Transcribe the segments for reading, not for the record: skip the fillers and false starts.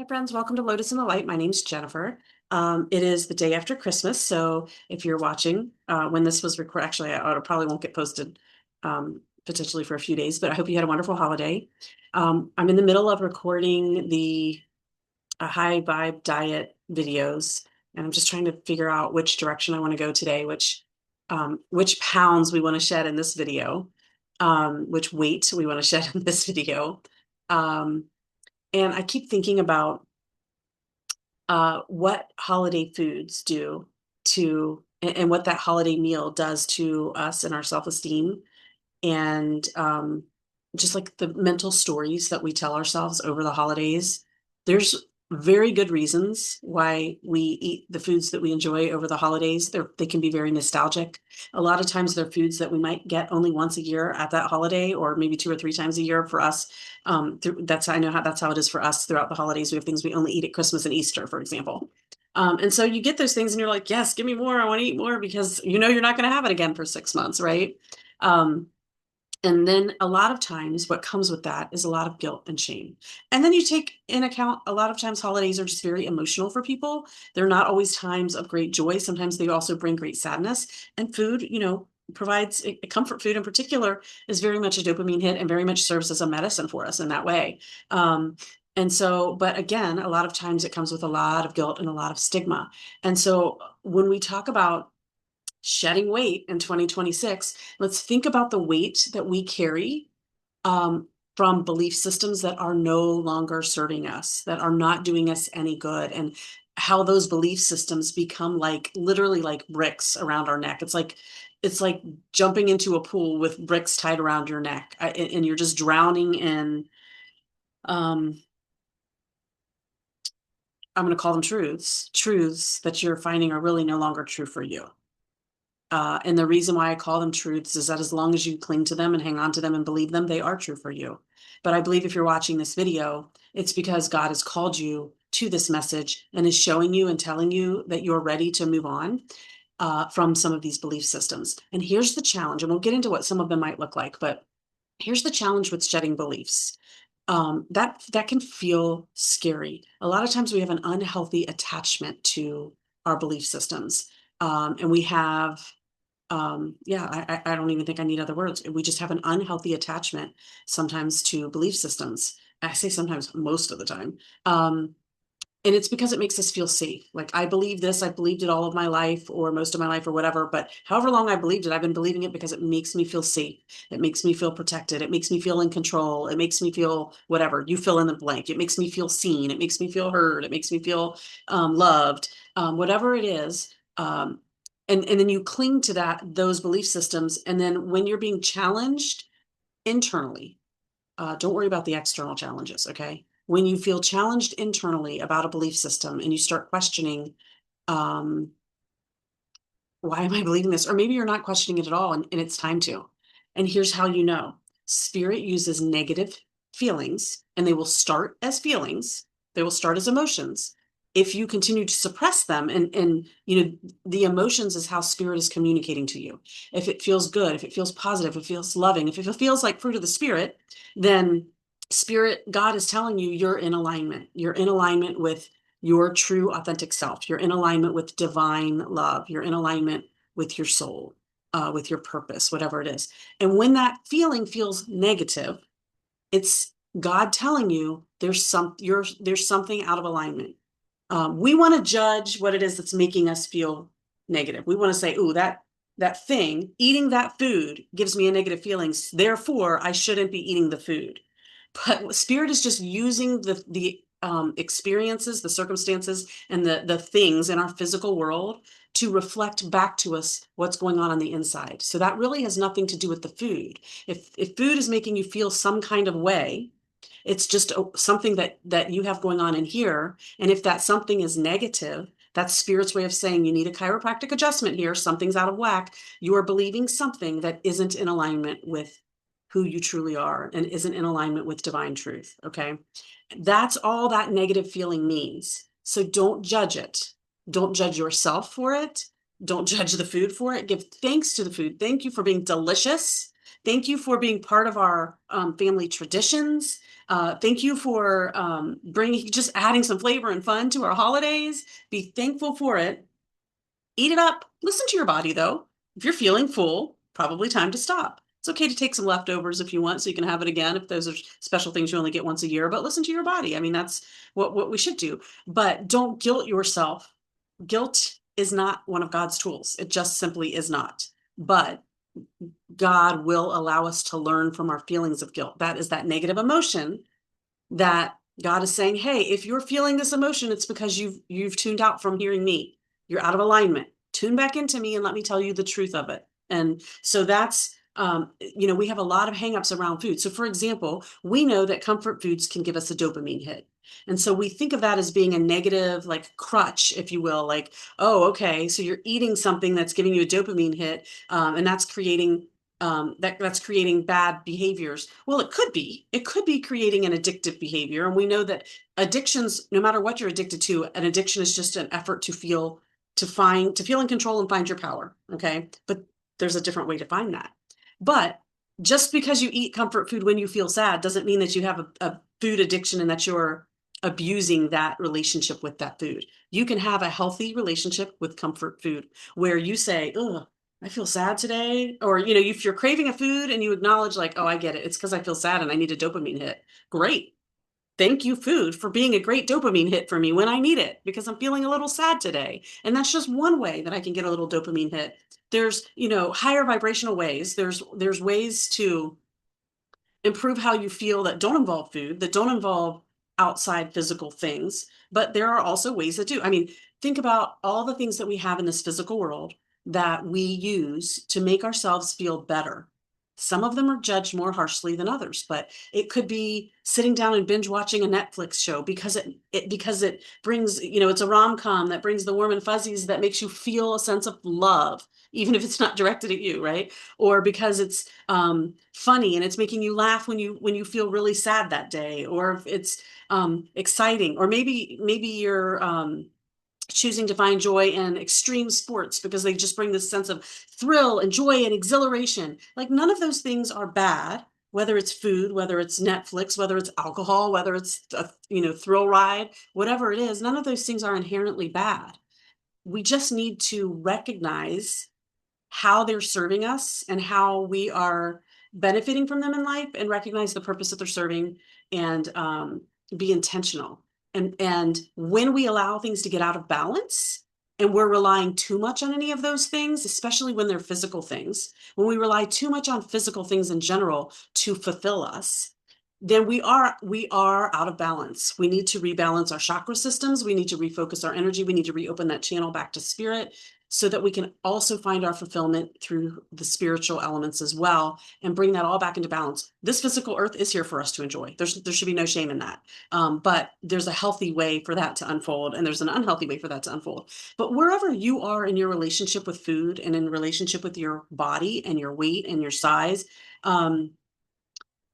Hi, friends. Welcome to Lotus in the Light. My name's Jennifer. It is the day after Christmas, so if you're watching when this was recorded, actually, it probably won't get posted potentially for a few days, but I hope you had a wonderful holiday. I'm in the middle of recording the high vibe diet videos, and I'm just trying to figure out which direction I want to go today, which pounds we want to shed in this video, which weight we want to shed in this video. Um, and I keep thinking about what holiday foods do and what that holiday meal does to us and our self-esteem, and just like the mental stories that we tell ourselves over the holidays. There's very good reasons why we eat the foods that we enjoy over the holidays. They can be very nostalgic. A lot of times they're foods that we might get only once a year at that holiday, or maybe two or three times a year for us. I know that's how it is for us throughout the holidays. We have things we only eat at Christmas and Easter, for example. And so you get those things and you're like, yes, give me more. I want to eat more because you know you're not going to have it again for 6 months, right? Um, and then a lot of times what comes with that is a lot of guilt and shame. And then you take in account a lot of times holidays are just very emotional for people. They're not always times of great joy. Sometimes they also bring great sadness. And food, provides a comfort food in particular is very much a dopamine hit and very much serves as a medicine for us in that way. And so, but again, a lot of times it comes with a lot of guilt and a lot of stigma. And so when we talk about shedding weight in 2026, let's think about the weight that we carry from belief systems that are no longer serving us, that are not doing us any good, and how those belief systems become like literally like bricks around our neck. It's like jumping into a pool with bricks tied around your neck, and you're just drowning in um, I'm going to call them truths that you're finding are really no longer true for you. And the reason why I call them truths is that as long as you cling to them and hang on to them and believe them, they are true for you. But I believe if you're watching this video, it's because God has called you to this message and is showing you and telling you that you're ready to move on from some of these belief systems. And here's the challenge, and we'll get into what some of them might look like, but here's the challenge with shedding beliefs. That can feel scary. A lot of times we have an unhealthy attachment to our belief systems. And we have yeah, I don't even think I need other words. We just have an unhealthy attachment sometimes to belief systems. I say sometimes, most of the time. And it's because it makes us feel safe. Like, I believe this, I believed it all of my life or most of my life or whatever, but however long I believed it, I've been believing it because it makes me feel safe. It makes me feel protected. It makes me feel in control. It makes me feel whatever, you fill in the blank. It makes me feel seen. It makes me feel heard. It makes me feel loved, whatever it is. And then you cling to those belief systems. And then when you're being challenged internally, don't worry about the external challenges, okay? When you feel challenged internally about a belief system and you start questioning, um, why am I believing this? Or maybe you're not questioning it at all and it's time to. And here's how you know. Spirit uses negative feelings, and they will start as feelings, they will start as emotions. If you continue to suppress them, and the emotions is how spirit is communicating to you. If it feels good, if it feels positive, if it feels loving, if it feels like fruit of the spirit, then spirit, God is telling you you're in alignment. You're in alignment with your true authentic self. You're in alignment with divine love. You're in alignment with your soul, with your purpose, whatever it is. And when that feeling feels negative, it's God telling you there's something out of alignment. We want to judge what it is that's making us feel negative. We want to say, "Ooh, that thing, eating that food gives me a negative feelings. Therefore, I shouldn't be eating the food." But spirit is just using the experiences, the circumstances, and the things in our physical world to reflect back to us what's going on the inside. So that really has nothing to do with the food. If food is making you feel some kind of way, it's just something that you have going on in here. And if that something is negative, that's spirit's way of saying you need a chiropractic adjustment here. Something's out of whack. You are believing something that isn't in alignment with who you truly are and isn't in alignment with divine truth. Okay. That's all that negative feeling means. So don't judge it. Don't judge yourself for it. Don't judge the food for it. Give thanks to the food. Thank you for being delicious. Thank you for being part of our family traditions. Thank you for just adding some flavor and fun to our holidays. Be thankful for it. Eat it up. Listen to your body though. If you're feeling full, probably time to stop. It's okay to take some leftovers if you want, so you can have it again if those are special things you only get once a year. But listen to your body. I mean, that's what we should do. But don't guilt yourself. Guilt is not one of God's tools. It just simply is not. But God will allow us to learn from our feelings of guilt. That is that negative emotion that God is saying, hey, if you're feeling this emotion, it's because you've tuned out from hearing me. You're out of alignment. Tune back into me and let me tell you the truth of it. And so that's we have a lot of hangups around food. So for example, we know that comfort foods can give us a dopamine hit. And so we think of that as being a negative, like crutch, if you will, like, oh, okay, so you're eating something that's giving you a dopamine hit, and that's creating that's creating bad behaviors. Well, it could be creating an addictive behavior. And we know that addictions, no matter what you're addicted to, an addiction is just an effort to feel in control and find your power. Okay. But there's a different way to find that. But just because you eat comfort food when you feel sad doesn't mean that you have a food addiction and that you're abusing that relationship with that food. You can have a healthy relationship with comfort food where you say, oh, I feel sad today. Or, if you're craving a food and you acknowledge like, oh, I get it. It's because I feel sad and I need a dopamine hit. Great. Thank you, food, for being a great dopamine hit for me when I need it because I'm feeling a little sad today. And that's just one way that I can get a little dopamine hit. There's, higher vibrational ways. There's ways to improve how you feel that don't involve food, that don't involve outside physical things. But there are also ways that do. I mean, think about all the things that we have in this physical world that we use to make ourselves feel better. Some of them are judged more harshly than others, but it could be sitting down and binge watching a Netflix show because it brings, it's a rom-com that brings the warm and fuzzies that makes you feel a sense of love, even if it's not directed at you, right? Or because it's funny and it's making you laugh when you feel really sad that day, or if it's exciting, or maybe you're choosing to find joy in extreme sports because they just bring this sense of thrill and joy and exhilaration. Like none of those things are bad, whether it's food, whether it's Netflix, whether it's alcohol, whether it's a thrill ride, whatever it is, none of those things are inherently bad. We just need to recognize how they're serving us and how we are benefiting from them in life, and recognize the purpose that they're serving, and be intentional. And when we allow things to get out of balance and we're relying too much on any of those things, especially when they're physical things, when we rely too much on physical things in general to fulfill us, then we are out of balance. We need to rebalance our chakra systems. We need to refocus our energy. We need to reopen that channel back to spirit so that we can also find our fulfillment through the spiritual elements as well, and bring that all back into balance. This physical earth is here for us to enjoy. There should be no shame in that. But there's a healthy way for that to unfold, and there's an unhealthy way for that to unfold. But wherever you are in your relationship with food and in relationship with your body and your weight and your size,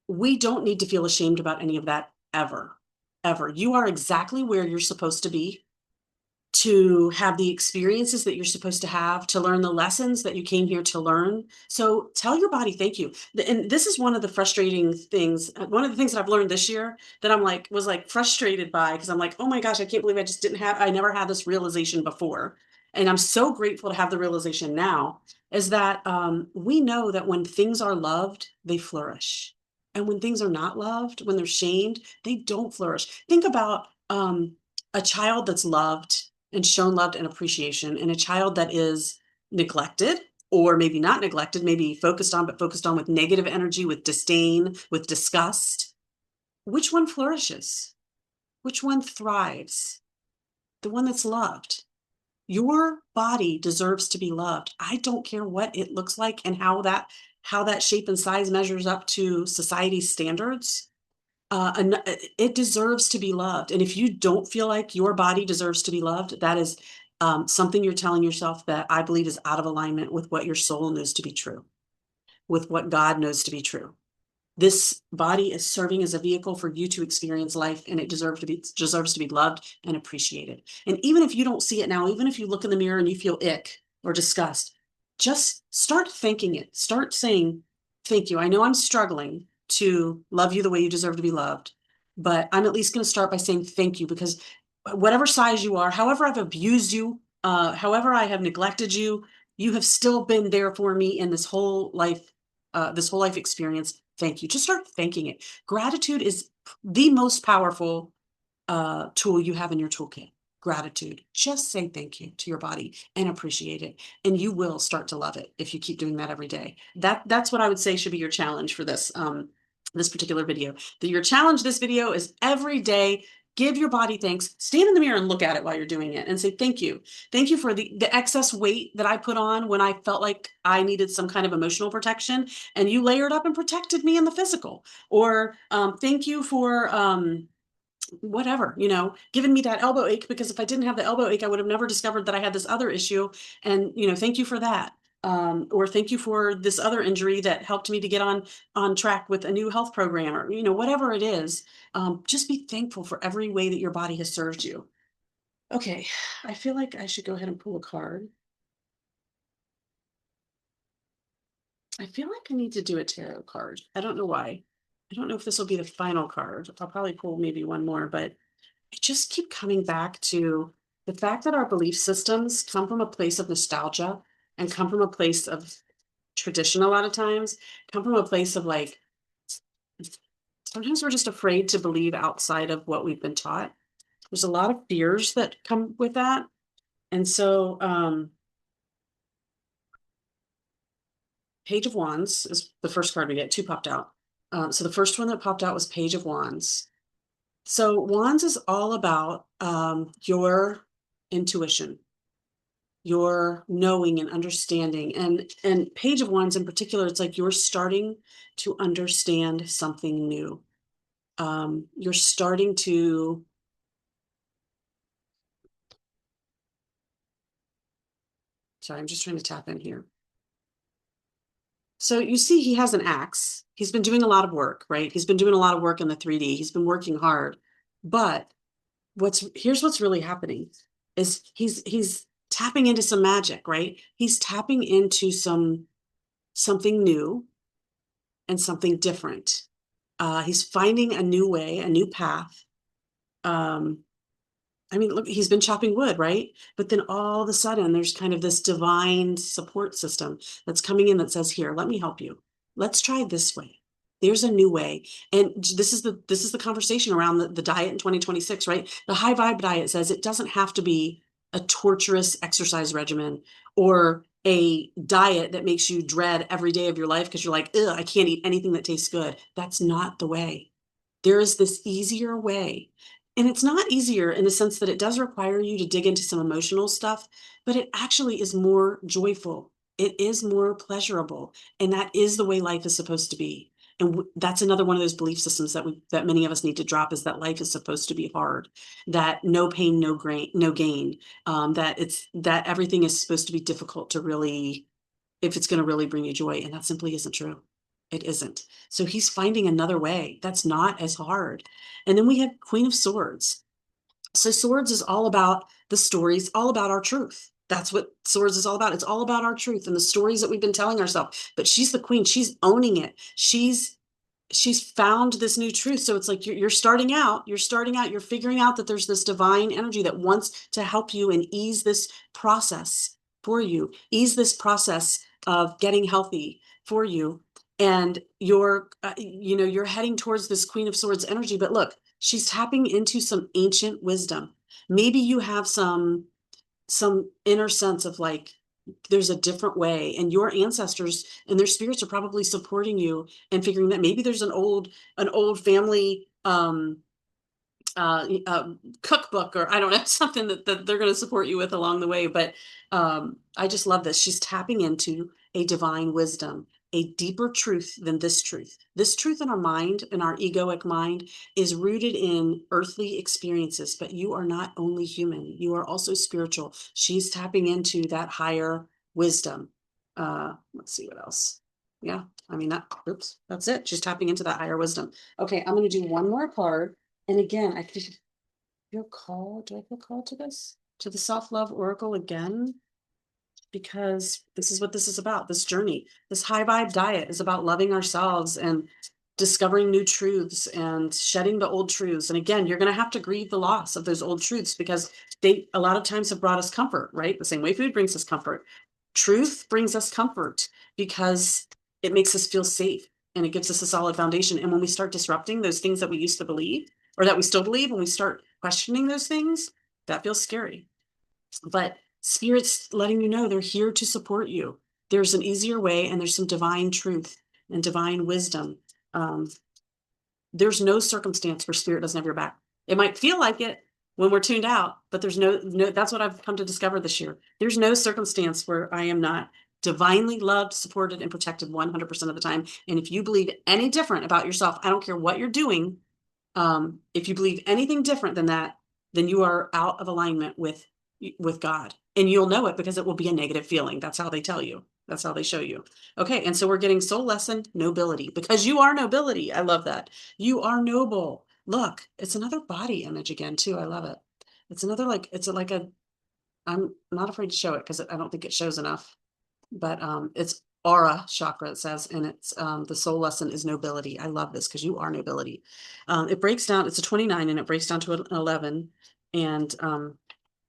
we don't need to feel ashamed about any of that ever, ever. You are exactly where you're supposed to be, to have the experiences that you're supposed to have, to learn the lessons that you came here to learn. So tell your body thank you. And this is one of the frustrating things. One of the things that I've learned this year that was frustrated by, because I'm like, oh my gosh, I can't believe I never had this realization before. And I'm so grateful to have the realization now, is that we know that when things are loved, they flourish. And when things are not loved, when they're shamed, they don't flourish. Think about a child that's loved and shown love and appreciation, and a child that is neglected, or maybe not neglected, maybe focused on, but focused on with negative energy, with disdain, with disgust. Which one flourishes? Which one thrives? The one that's loved. Your body deserves to be loved. I don't care what it looks like and how that shape and size measures up to society's standards. It deserves to be loved. And if you don't feel like your body deserves to be loved, that is something you're telling yourself that I believe is out of alignment with what your soul knows to be true, with what God knows to be true. This body is serving as a vehicle for you to experience life, and it deserves to be loved and appreciated. And even if you don't see it now, even if you look in the mirror and you feel ick or disgust, just start thanking it. Start saying, thank you. I know I'm struggling to love you the way you deserve to be loved, but I'm at least going to start by saying thank you, because whatever size you are, however I've abused you, however I have neglected you, you have still been there for me in this whole life experience. Thank you. Just start thanking it. Gratitude is the most powerful tool you have in your toolkit. Gratitude. Just say thank you to your body and appreciate it, and you will start to love it if you keep doing that every day. That's what I would say should be your challenge for this particular video. Your challenge this video is every day give your body thanks. Stand in the mirror and look at it while you're doing it and say thank you. Thank you for the excess weight that I put on when I felt like I needed some kind of emotional protection, and you layered up and protected me in the physical. Or thank you for whatever, giving me that elbow ache, because if I didn't have the elbow ache, I would have never discovered that I had this other issue. And, thank you for that. Or thank you for this other injury that helped me to get on track with a new health program, or, whatever it is. Just be thankful for every way that your body has served you. Okay. I feel like I should go ahead and pull a card. I feel like I need to do a tarot card. I don't know why. I don't know if this will be the final card. I'll probably pull maybe one more, but I just keep coming back to the fact that our belief systems come from a place of nostalgia and come from a place of tradition a lot of times, come from a place of like, sometimes we're just afraid to believe outside of what we've been taught. There's a lot of fears that come with that. And so, Page of Wands is the first card we get. Two popped out. So the first one that popped out was Page of Wands. So Wands is all about your intuition, your knowing and understanding. And Page of Wands in particular, it's like you're starting to understand something new. You're starting to, sorry, I'm just trying to tap in here. So you see, he has an axe. He's been doing a lot of work, right? He's been doing a lot of work in the 3D. He's been working hard. But here's what's really happening is he's tapping into some magic, right? He's tapping into something new and something different. He's finding a new way, a new path. I mean, look, he's been chopping wood, right? But then all of a sudden, there's kind of this divine support system that's coming in that says, "Here, let me help you. Let's try this way. There's a new way." And this is the conversation around the diet in 2026, right? The high vibe diet says it doesn't have to be a torturous exercise regimen or a diet that makes you dread every day of your life because you're like, ugh, I can't eat anything that tastes good. That's not the way. There is this easier way. And it's not easier in the sense that it does require you to dig into some emotional stuff, but it actually is more joyful. It is more pleasurable. And that is the way life is supposed to be. And that's another one of those belief systems that many of us need to drop, is that life is supposed to be hard, that no pain, no gain, that everything is supposed to be difficult to really, if it's going to really bring you joy. And that simply isn't true. It isn't. So he's finding another way that's not as hard. And then we have Queen of Swords. So Swords is all about the stories, all about our truth. That's what Swords is all about. It's all about our truth and the stories that we've been telling ourselves. But she's the queen. She's owning it. She's found this new truth. So it's like you're starting out, you're figuring out that there's this divine energy that wants to help you and ease this process for you, ease this process of getting healthy for you. And you're heading towards this Queen of Swords energy. But look, she's tapping into some ancient wisdom. Maybe you have some inner sense of like, there's a different way, and your ancestors and their spirits are probably supporting you and figuring that maybe there's an old family cookbook, or I don't know, something that they're going to support you with along the way. But I just love this. She's tapping into a divine wisdom, a deeper truth than this truth. This truth in our mind, in our egoic mind, is rooted in earthly experiences, but you are not only human, you are also spiritual. She's tapping into that higher wisdom. Let's see what else. Yeah, I mean, that's it. She's tapping into that higher wisdom. Okay, I'm going to do one more card. And again, I feel called. Do I feel called to this? To the self-love oracle again? because this is what this is about. This journey, this high vibe diet is about loving ourselves and discovering new truths and shedding the old truths. And again, you're going to have to grieve the loss of those old truths because they a lot of times have brought us comfort, right? The same way food brings us comfort. Truth brings us comfort because it makes us feel safe and it gives us a solid foundation. And when we start disrupting those things that we used to believe or that we still believe, when we start questioning those things, that feels scary. But spirit's letting you know they're here to support you. There's an easier way and there's some divine truth and divine wisdom. Um, there's no circumstance where spirit doesn't have your back. It might feel like it when we're tuned out, but there's no, that's what I've come to discover this year. There's no circumstance where I am not divinely loved, supported, and protected 100% of the time. And if you believe any different about yourself, I don't care what you're doing. If you believe anything different than that, then you are out of alignment with God. And you'll know it because it will be a negative feeling. That's how they tell you. That's how they show you. Okay, and so we're getting soul lesson, nobility, because you are nobility. I love that. You are noble. Look, it's another body image again, too. I love it. It's another like, it's like a, I'm not afraid to show it because I don't think it shows enough. But it's aura chakra, it says, and it's the soul lesson is nobility. I love this because you are nobility. It breaks down, it's a 29 and it breaks down to an 11. And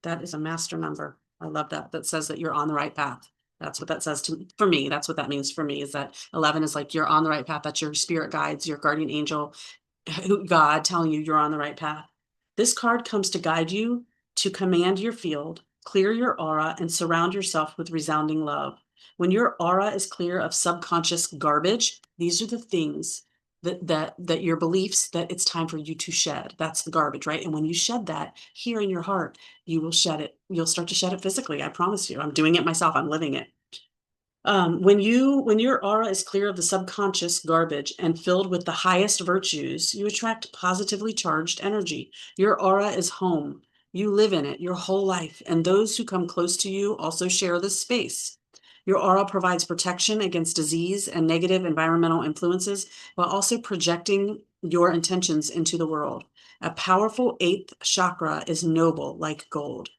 that is a master number. I love that. That says that you're on the right path. That's what that says for me. That's what that means for me is that 11 is like you're on the right path. That's your spirit guides, your guardian angel, God telling you you're on the right path. This card comes to guide you to command your field, clear your aura, and surround yourself with resounding love. When your aura is clear of subconscious garbage, these are the things that your beliefs that it's time for you to shed. That's the garbage, right? And when you shed that here in your heart, you will shed it. You'll start to shed it physically. I promise you. I'm doing it myself. I'm living it. When your aura is clear of the subconscious garbage and filled with the highest virtues, you attract positively charged energy. Your aura is home. You live in it your whole life, and those who come close to you also share this space. Your aura provides protection against disease and negative environmental influences while also projecting your intentions into the world. A powerful eighth chakra is noble like gold,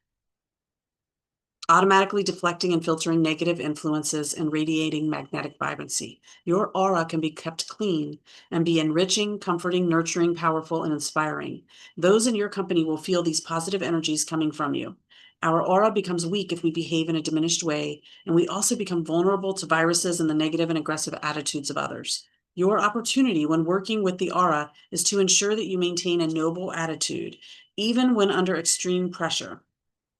automatically deflecting and filtering negative influences and radiating magnetic vibrancy. Your aura can be kept clean and be enriching, comforting, nurturing, powerful, and inspiring. Those in your company will feel these positive energies coming from you. Our aura becomes weak if we behave in a diminished way, and we also become vulnerable to viruses and the negative and aggressive attitudes of others. Your opportunity when working with the aura is to ensure that you maintain a noble attitude, even when under extreme pressure.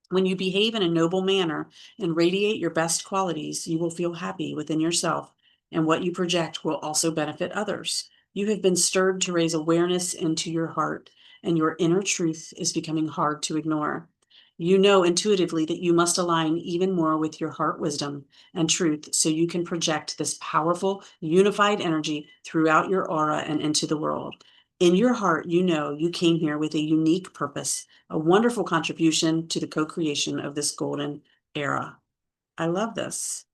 When you behave in a noble manner and radiate your best qualities, you will feel happy within yourself, and what you project will also benefit others. You have been stirred to raise awareness into your heart, and your inner truth is becoming hard to ignore. You know intuitively that you must align even more with your heart wisdom and truth so you can project this powerful, unified energy throughout your aura and into the world. In your heart, you know you came here with a unique purpose, a wonderful contribution to the co-creation of this golden era. I love this.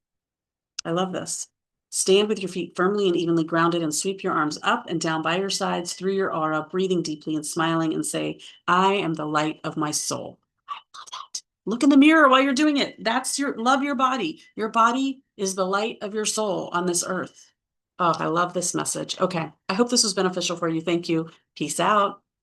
I love this. Stand with your feet firmly and evenly grounded and sweep your arms up and down by your sides through your aura, breathing deeply and smiling and say, I am the light of my soul. I love that. Look in the mirror while you're doing it. That's love your body. Your body is the light of your soul on this earth. Oh, I love this message. Okay. I hope this was beneficial for you. Thank you. Peace out.